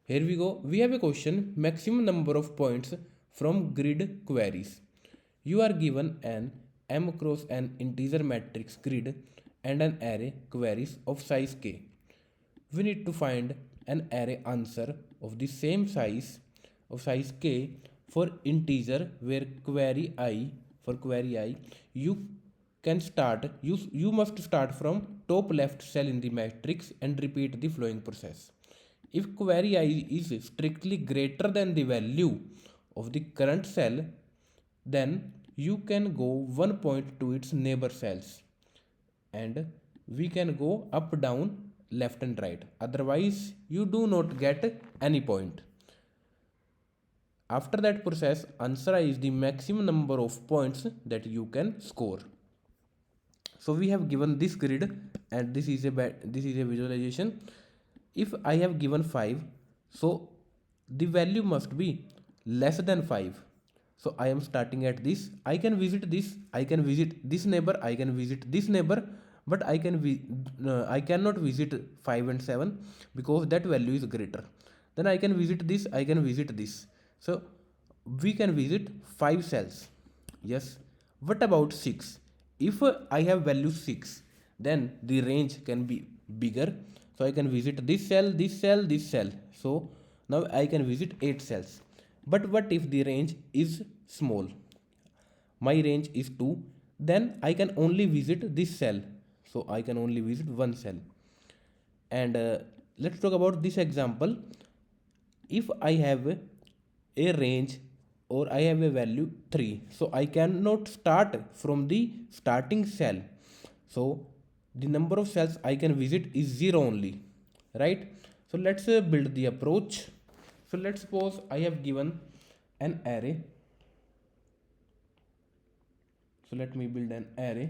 Here we go. We have a question, maximum number of points from grid queries. You are given an m cross n integer matrix grid and an array queries of size k. We need to find an array answer of the same size k for integer where query I you can start you must start from top left cell in the matrix and repeat the following process. If query I is strictly greater than the value of the current cell, then you can go one point to its neighbor cells and we can go up, down, left and right. Otherwise you do not get any point. After that process, answer is the maximum number of points that you can score. So we have given this grid and this is a visualization. If I have given 5, so the value must be less than 5. So I am starting at this. I can visit this, I can visit this neighbor, I can visit this neighbor, but I cannot visit 5 and 7 because that value is greater. Then I can visit this, I can visit this. So we can visit 5 cells. Yes. What about 6? If I have value 6, then the range can be bigger. So I can visit this cell, this cell, this cell. So now I can visit 8 cells. But what if the range is small? My range is 2. Then I can only visit this cell. So I can only visit one cell. And let's talk about this example. If I have a range or I have a value 3, so I cannot start from the starting cell. So the number of cells I can visit is 0 only, right? So let's build the approach. So let's suppose I have given an array. So let me build an array.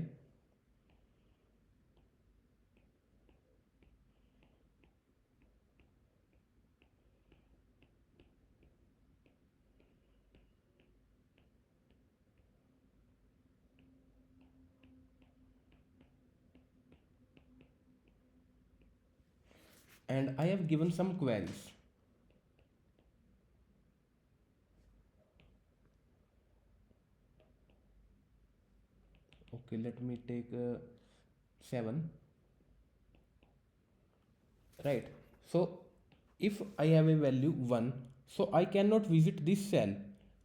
And I have given some queries. Okay, let me take 7. Right. So if I have a value 1, so I cannot visit this cell.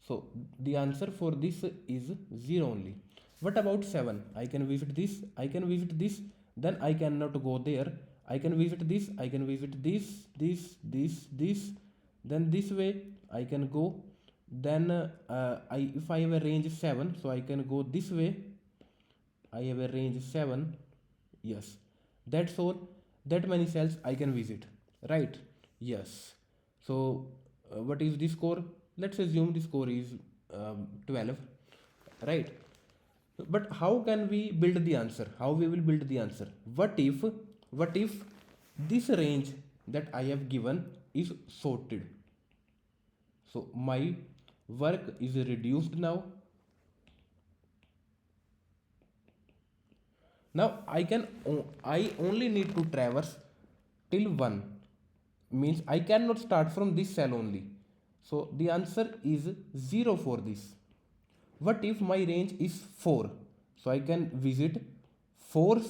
So the answer for this is 0 only. What about 7? I can visit this, I can visit this, then I cannot go there. I can visit this, I can visit this, then this way I can go. Then if I have a range 7, so I can go this way. I have a range 7. Yes, that's all. That many cells I can visit, right? Yes. So what is the score? Let's assume the score is 12, right? But how can we build the answer? How we will build the answer? What if this range that I have given is sorted? So my work is reduced now. Now I only need to traverse till 1, means I cannot start from this cell only. So the answer is 0 for this. What if my range is 4? So I can visit 4,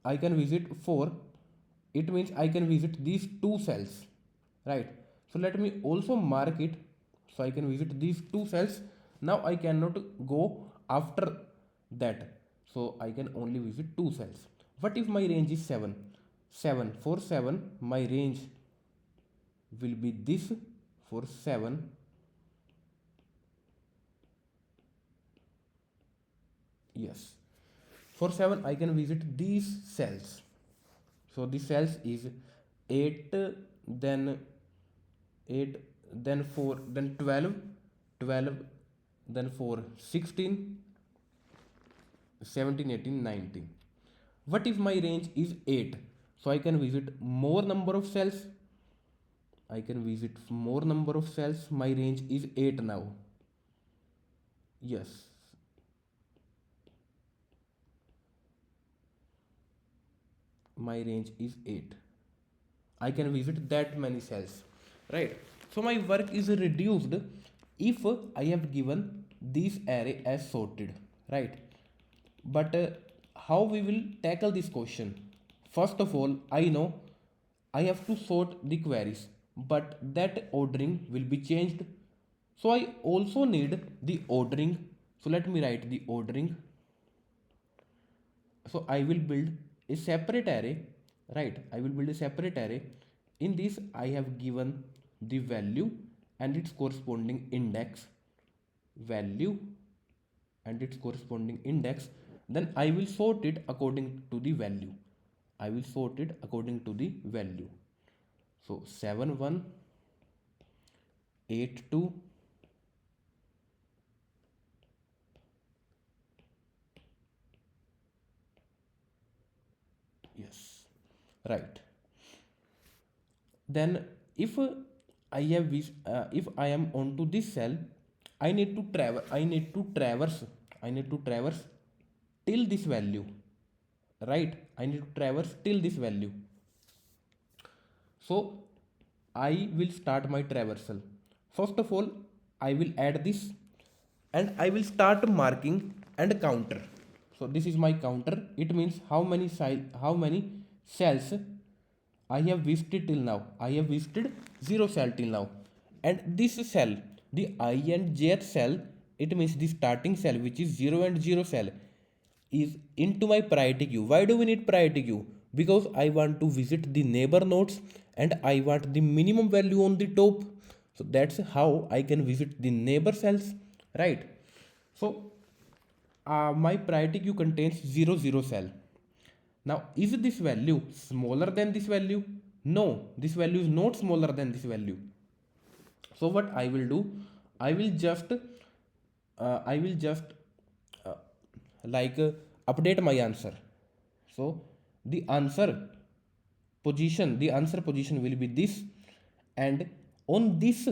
I can visit 4. It means I can visit these two cells, right? So let me also mark it. So I can visit these two cells. Now I cannot go after that. So I can only visit two cells. What if my range is 7? 7 for 7, my range will be this for 7. Yes. For 7 I can visit these cells. So the cells is 8, then 8, then 4, then 12, 12, then 4, 16, 17, 18, 19. What if my range is 8? So I can visit more number of cells. I can visit more number of cells. My range is 8 now. Yes. My range is 8. I can visit that many cells. right? So my work is reduced if I have given this array as sorted, right? But how we will tackle this question? First of all, I know I have to sort the queries, but that ordering will be changed, so I also need the ordering. So let me write the ordering. So I will build a separate array, right? I will build a separate array. In this I have given the value and its corresponding index, value and its corresponding index. Then I will sort it according to the value. I will sort it according to the value. So 7182, yes, right. Then if if I am onto this cell, I need to traverse till this value, right? I need to traverse till this value. So I will start my traversal. First of all, I will add this and I will start marking and counter. So this is my counter. It means how many cells I have visited till now. I have visited 0 cell till now. And this cell, the I and jth cell, it means the starting cell which is 0 and 0 cell, is into my priority queue. Why do we need priority queue? Because I want to visit the neighbor nodes and I want the minimum value on the top. So that's how I can visit the neighbor cells, right? So my priority queue contains 0 0 cell. Now is this value smaller than this value? No, this value is not smaller than this value. So what I will do, I will just I will just uh, like update my answer. So the answer position will be this, and on this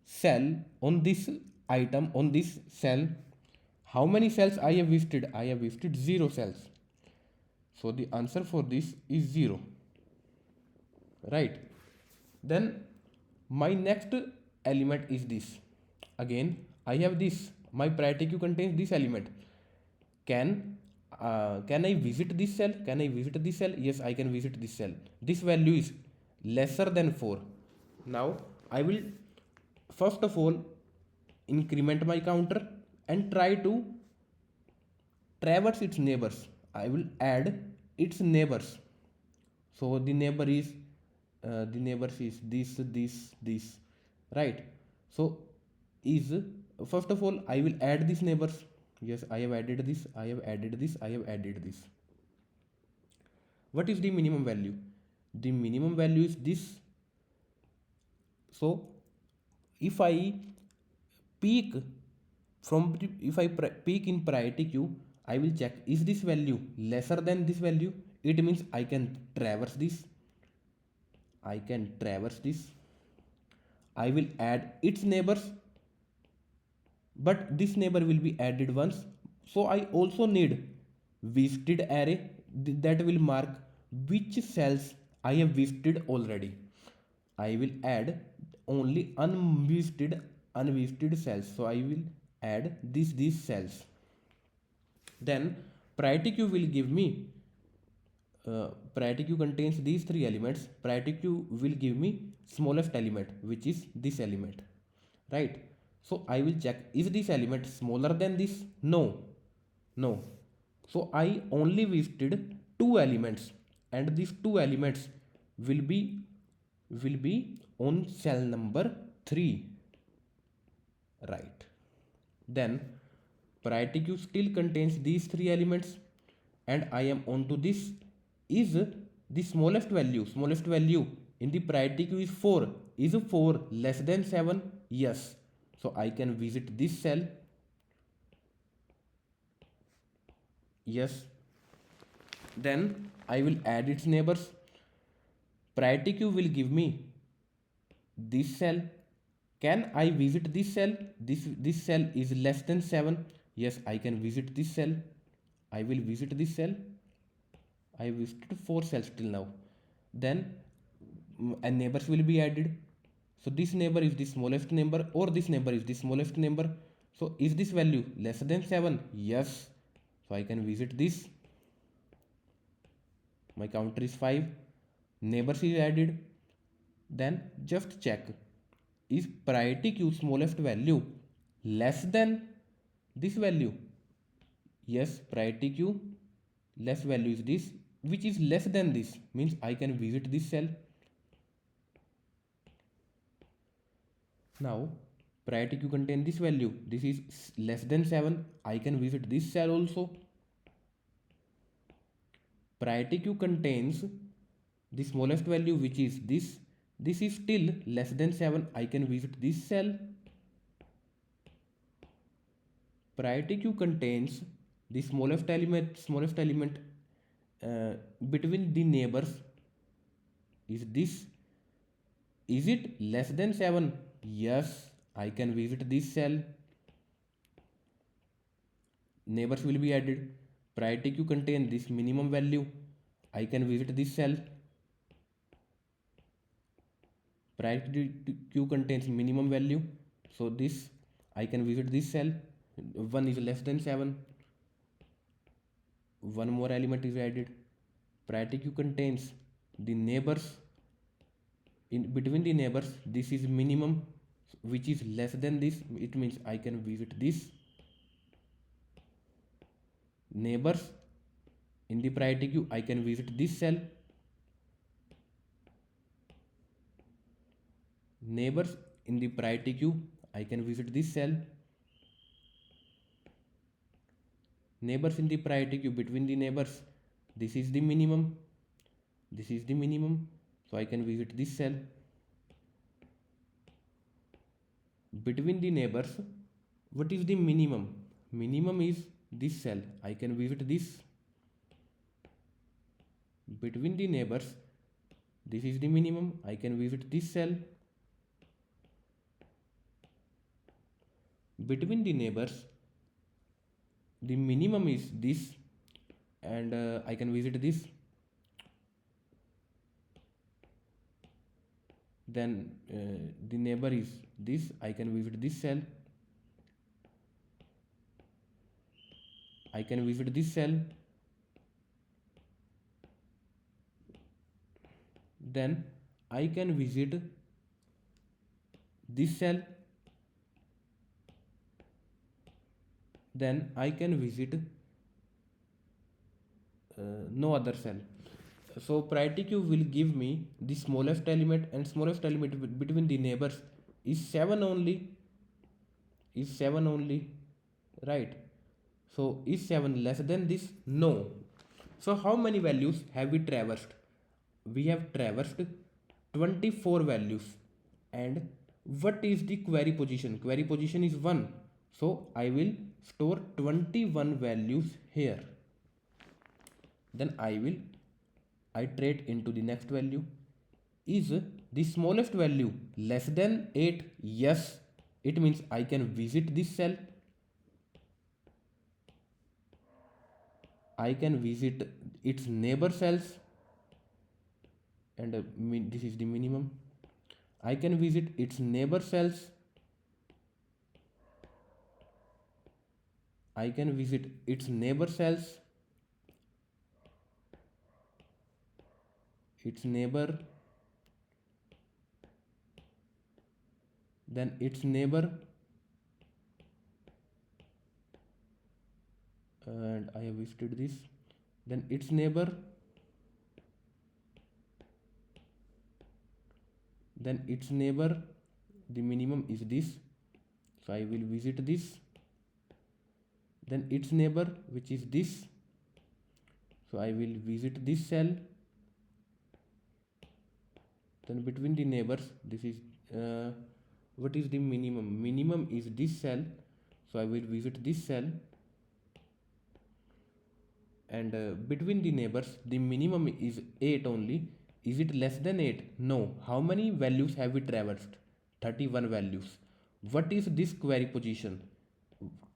cell, on this item, on this cell, how many cells I have visited? I have visited 0 cells. So the answer for this is 0, right? Then my next element is this. Again I have this, my priority queue contains this element. Can I visit this cell? Can I visit this cell? Yes, I can visit this cell. This value is lesser than 4. Now I will first of all increment my counter and try to traverse its neighbors. I will add its neighbors. So the neighbors is this, right? So is first of all I will add these neighbors. Yes, I have added this, I have added this, I have added this. What is the minimum value? The minimum value is this. So if I peak if I peak in priority queue, I will check, is this value lesser than this value? It means I can traverse this, I can traverse this. I will add its neighbors, but this neighbor will be added once. So I also need visited array that will mark which cells I have visited already. I will add only unvisited cells. So I will add these cells. Then priority queue will give me priority queue contains these three elements. Priority queue will give me smallest element, which is this element, right? So I will check, is this element smaller than this? No. So I only visited two elements, and these two elements will be on cell number 3, right? Then priority queue still contains these three elements, and I am onto this. Is the smallest value in the priority queue is 4. Is 4 less than 7? Yes. So I can visit this cell. Yes. Then I will add its neighbors. Priority queue will give me this cell. Can I visit this cell? This cell is less than 7. Yes, I can visit this cell. I will visit this cell. I visited 4 cells till now. Then and neighbors will be added. So this neighbor is the smallest number or this neighbor is the smallest number. So is this value less than 7? Yes. So I can visit this. My counter is 5. Neighbors is added. Then just check. Is priority queue smallest value less than this value? Yes, priority queue less value is this, which is less than this, means I can visit this cell. Now priority queue contain this value, this is less than 7, I can visit this cell also. Priority queue contains the smallest value, which is this is still less than 7, I can visit this cell. Priority queue contains the smallest element between the neighbors is this. Is it less than 7? Yes, I can visit this cell. Neighbors will be added. Priority queue contains this minimum value, I can visit this cell. Priority queue contains minimum value, so this I can visit this cell. 1 is less than 7, one more element is added. Priority queue contains the neighbors, in between the neighbors this is minimum, which is less than this, it means I can visit this. Neighbors in the priority queue, I can visit this cell. Neighbors in the priority queue, I can visit this cell. Neighbors in the priority queue, between the neighbors this is the minimum, this is the minimum, so I can visit this cell. Between the neighbors, what is the minimum? Minimum is this cell, I can visit this. Between the neighbors, this is the minimum, I can visit this cell. Between the neighbors, the minimum is this, and I can visit this. Then the neighbor is this, I can visit this cell. I can visit this cell. Then I can visit this cell. Then I can visit no other cell. So priority queue will give me the smallest element, and smallest element between the neighbors is 7 only. Is 7 only, right? So is 7 less than this? No. So how many values have we traversed? We have traversed 24 values. And what is the query position? Query position is 1. So I will store 21 values here. Then I iterate into the next value. Is the smallest value less than 8? Yes. It means I can visit this cell. I can visit its neighbor cells, and this is the minimum. I can visit its neighbor cells. I can visit its neighbor cells, its neighbor, then its neighbor, and I have visited this, then its neighbor, then its neighbor, the minimum is this, so I will visit this, then its neighbor, which is this, so I will visit this cell. Then between the neighbors, this is what is the minimum? Minimum is this cell, so I will visit this cell. And between the neighbors, the minimum is 8 only. Is it less than 8? No. How many values have we traversed? 31 values. What is this query position?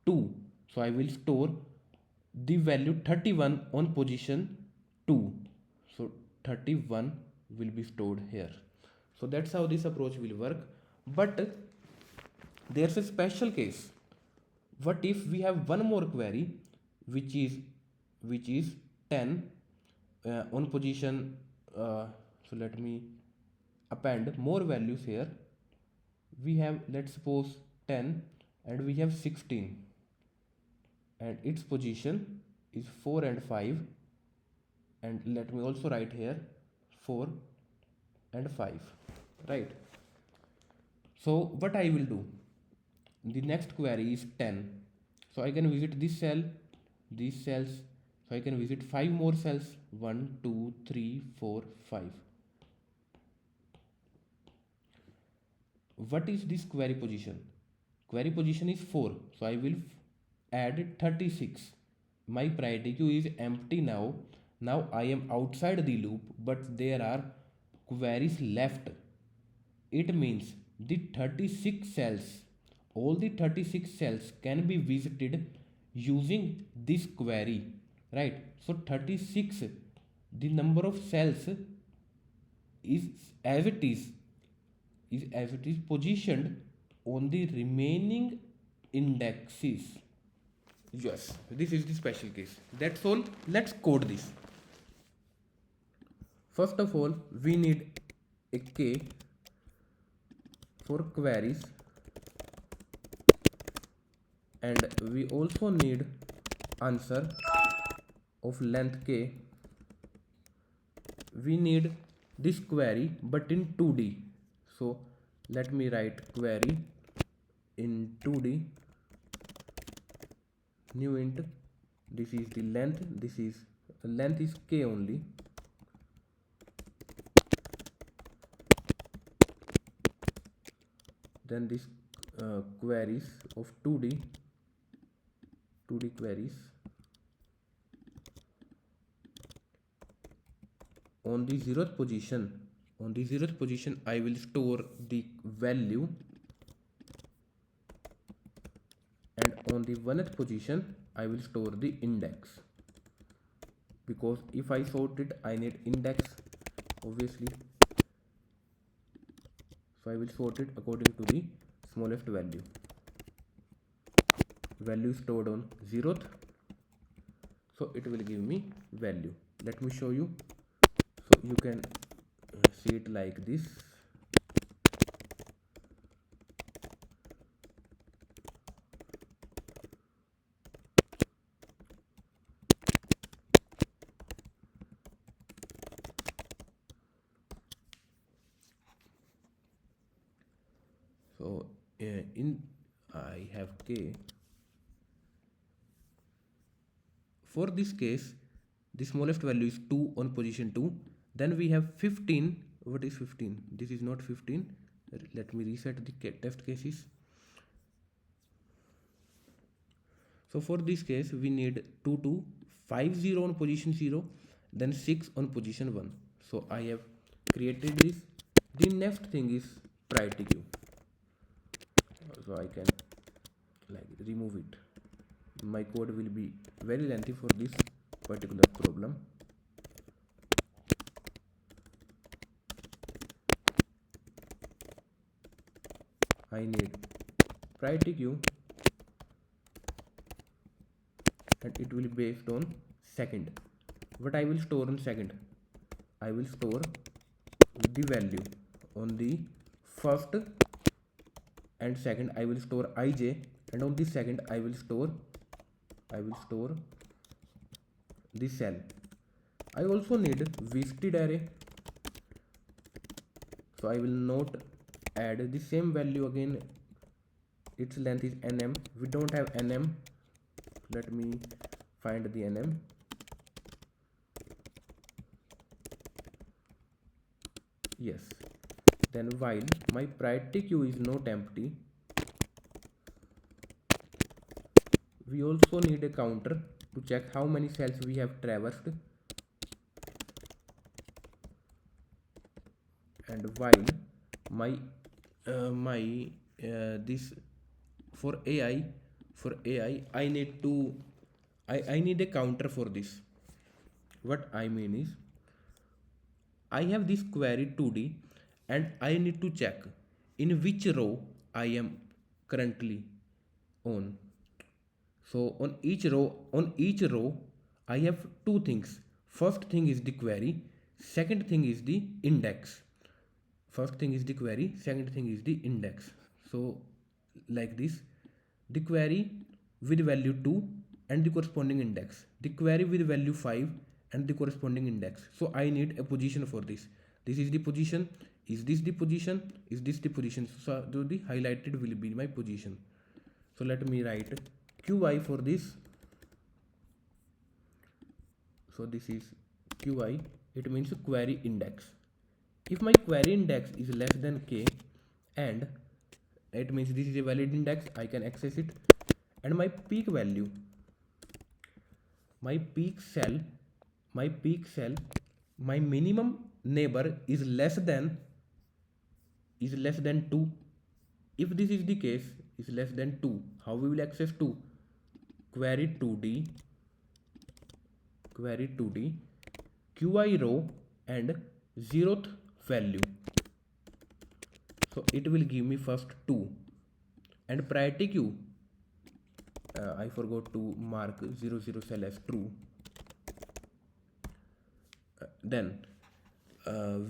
2. So I will store the value 31 on position 2. So 31 will be stored here. So that's how this approach will work. But there's a special case. What if we have one more query which is 10 on position, so let me append more values here. We have, let's suppose, 10 and we have 16 and its position is 4 and 5, and let me also write here 4 and 5, right? So what I will do, the next query is 10, so I can visit this cell, these cells, so I can visit 5 more cells, 1 2 3 4 5. What is this query position? Query position is 4, so I will add 36. My priority queue is empty now. Now I am outside the loop, but there are queries left. It means the 36 cells, all the 36 cells can be visited using this query, right? So 36, the number of cells is as it is positioned on the remaining indexes. Yes, this is the special case. That's all. Let's code this. First of all, we need a k for queries, and we also need answer of length k. We need this query but in 2D. So let me write query in 2D, new int, this is the length, this is length is k only, then this queries of 2D queries. On the 0th position I will store the value, and on the 1th position I will store the index, because if I sort it I need index obviously, so I will sort it according to the smallest value stored on 0th, so it will give me value. Let me show you, so you can see it like this. So in I have k. For this case, the smallest value is 2 on position 2. Then we have 15. What is 15? This is not 15. Let me reset the test cases. So for this case, we need 2 2 5 0 on position 0, then 6 on position 1. So I have created this. The next thing is priority queue. So I can remove it. My code will be very lengthy for this particular problem. I need priority queue, and it will be based on second. What I will store on second? I will store the value on the first and second. I will store ij, and on the second I will store the cell. I also need visited array, so I will not add the same value again. Its length is nm. We don't have nm. Let me find the nm. Yes. Then while my priority queue is not empty, we also need a counter to check how many cells we have traversed. And while this for AI I need a counter for this. What I mean is, I have this query 2D and I need to check in which row I am currently on. So on each row, I have two things. First thing is the query, second thing is the index. First thing is the query, second thing is the index. So like this, the query with value 2 and the corresponding index, the query with value 5 and the corresponding index. So I need a position for this. This is the position. Is this the position? Is this the position? So the highlighted will be my position. So let me write qi for this. So this is qi, it means query index. If my query index is less than k, and it means this is a valid index, I can access it, and my peak value, my peak cell, my minimum neighbor is less than 2. If this is the case, is less than 2, how we will access 2? Query 2d qi row and 0th value. So it will give me first 2, and priority queue, I forgot to mark 00 cell as true. Then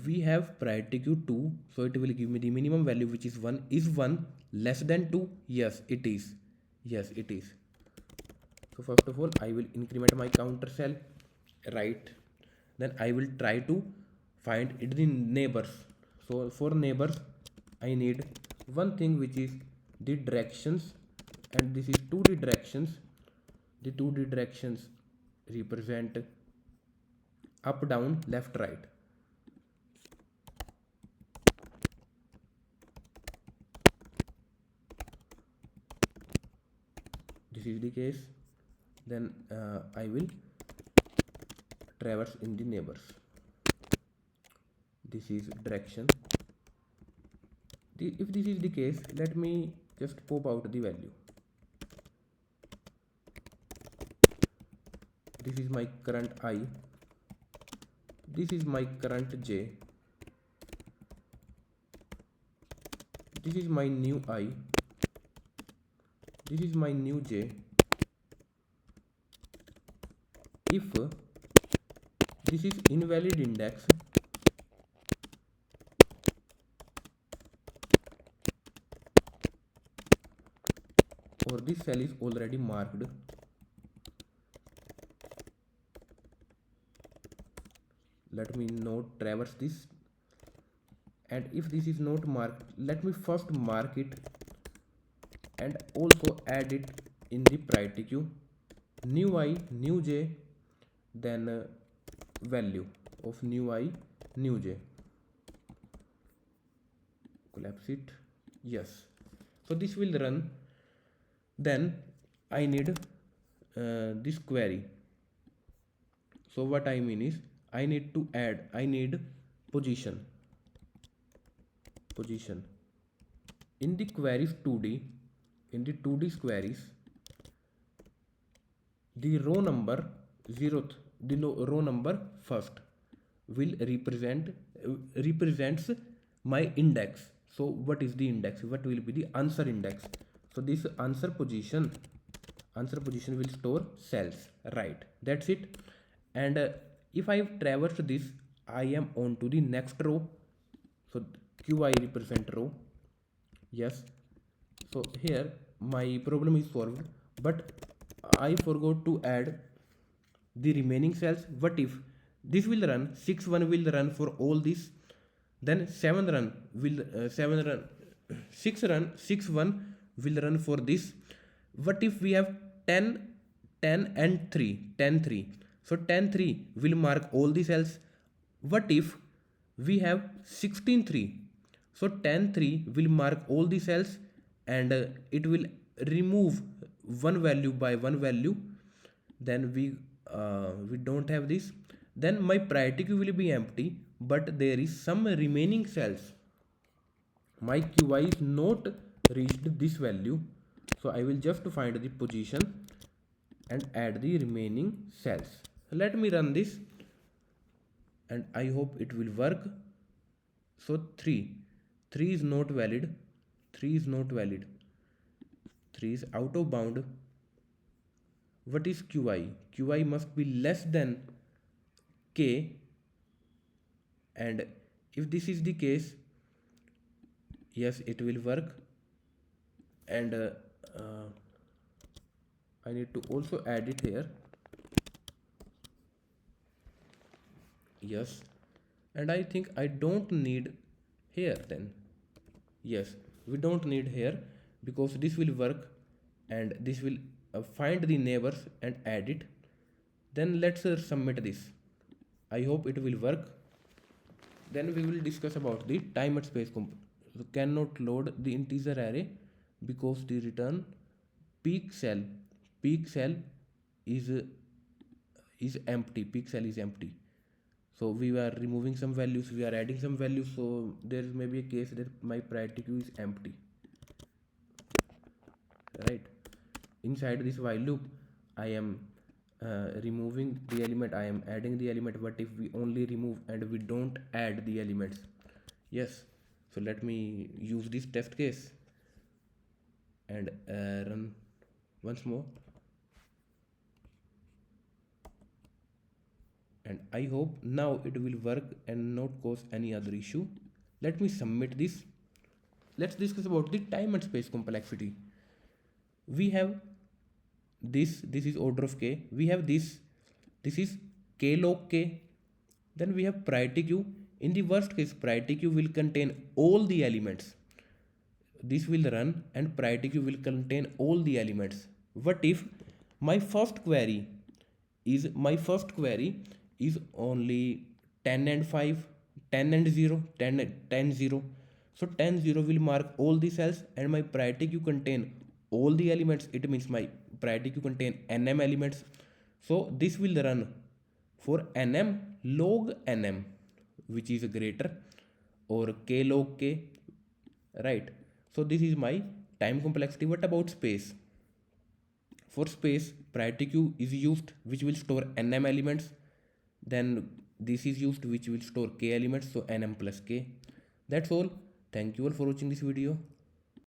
we have priority queue 2, so it will give me the minimum value, which is 1. Is 1 less than 2? Yes, it is. Yes, it is. So first of all, I will increment my counter cell, right? Then I will try to find it in neighbors. So for neighbors, I need one thing, which is the directions, and this is 2D directions. The 2D directions represent up, down, left, right. This is the case. Then I will traverse in the neighbors. This is direction. If this is the case, let me just pop out the value. This is my current I. This is my current j. This is my new I. This is my new j. If this is invalid index, or this cell is already marked, let me not traverse this. And if this is not marked, let me first mark it and also add it in the priority queue. New I, new j, then value of new I, new j. Collapse it. Yes. So this will run. Then I need this query. So what I mean is, I need to add, I need position in the queries 2D. In the 2D queries, the row number 0th, the row number first will represents my index. So what is the index? What will be the answer index? So this answer position will store cells, right? That's it. And if I traverse this, I am on to the next row. So qi represent row. Yes. So here my problem is solved, but I forgot to add the remaining cells. What if this will run, 6 1 will run for all this, then 7 run will 6 1 will run for this. What if we have 10 and 3? So 10 3 will mark all the cells. What if we have 16 3? So 10 3 will mark all the cells, and it will remove one value by one value. Then we don't have this. Then my priority queue will be empty, but there is some remaining cells. My qi is not reached this value, so I will just find the position and add the remaining cells. Let me run this, and I hope it will work. So 3 is not valid, 3 is not valid, 3 is out of bound. What is qi? Qi must be less than k, and if this is the case, yes, it will work. And uh, I need to also add it here. Yes, and I think I don't need here then. Yes, we don't need here because this will work, and this will find the neighbors and add it. Then let's submit this. I hope it will work. Then we will discuss about the time and space component. So cannot load the integer array because the return peak cell, peak cell is uh, is empty, peak cell is empty. So we are removing some values, we are adding some values, so there may be a case that my priority queue is empty, right? Inside this while loop I am removing the element, I am adding the element. What if we only remove and we don't add the elements? Yes, so let me use this test case and run once more, and I hope now it will work and not cause any other issue. Let me submit this. Let's discuss about the time and space complexity. We have this is order of k, we have this is k log k. Then we have priority queue. In the worst case, priority queue will contain all the elements. This will run and priority queue will contain all the elements. What if my first query is only 10 and 5, 10 and 0, 10 10 0. So 10 0 will mark all the cells and my priority queue contain all the elements. It means my priority queue contain nm elements. So this will run for nm log nm, which is greater or k log k, right? So this is my time complexity. What about space? For space, priority queue is used, which will store nm elements. Then this is used, which will store k elements, so nm plus k. That's all. Thank you all for watching this video.